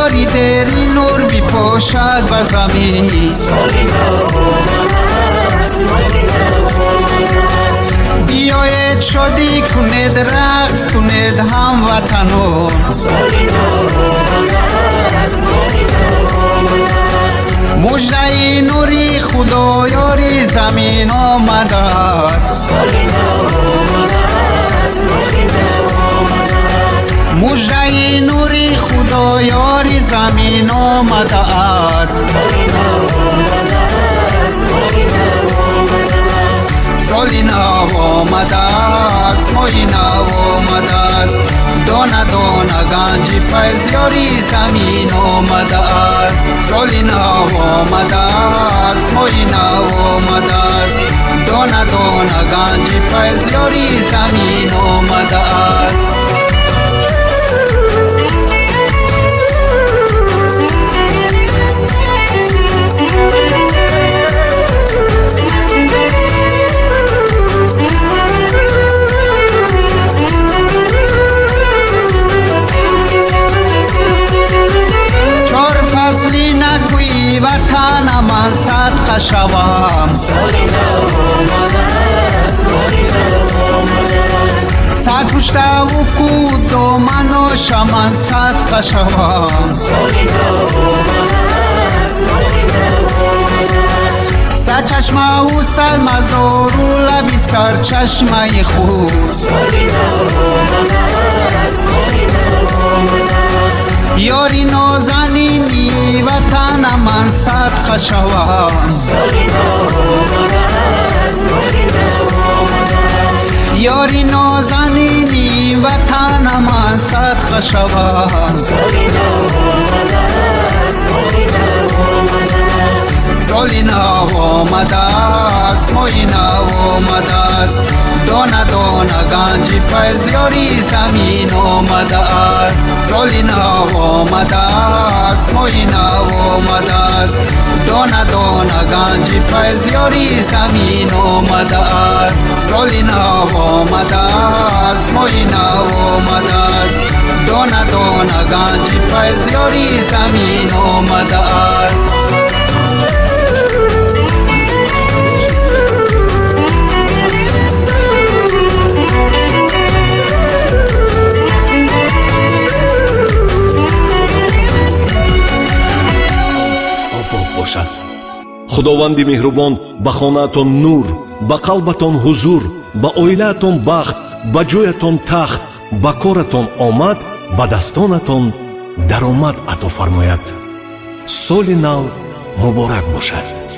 یاری دری نور بپوشد به زمین بیایید شادی کنید رقص کنید هموطنان مژده نوری خدایاری زمین آمده است مژده نوری خدایاری زمین آمده است سالی نو آمده است ماهی نو آمده است دانه دانه گنج فیض یاری زمین آمده است سالی نو آمده است ماهی نو آمده است دانه دانه گنج فیض یاری زمین آمده است وطنم از صدقه شوم صد پشته و کود و مناشم از صدقه شوم صد چشمه و صد مزار و لبی سر چشمه خود یاری نازنینی وطنم از صدقه شوم یاری نازنینی وطنم از صدقه شوم سالی نو آمده است ماهی نو آمده است دانه دانه گنج فیض یاری زمین آمده است سالی نو آمده است ماهی نو آمده است دانه دانه گنج فیض یاری زمین آمده است سالی نو آمده است ماهی نو آمده است دانه دانه گنج فیض یاری زمین آمده است худованди меҳрубон ба хонаатон нур ба қалбатон ҳузур ба оилаатон бахт ба ҷоятон тахт ба коратон омад ба дастонатон даромад ато фармояд соли нав муборак бошад.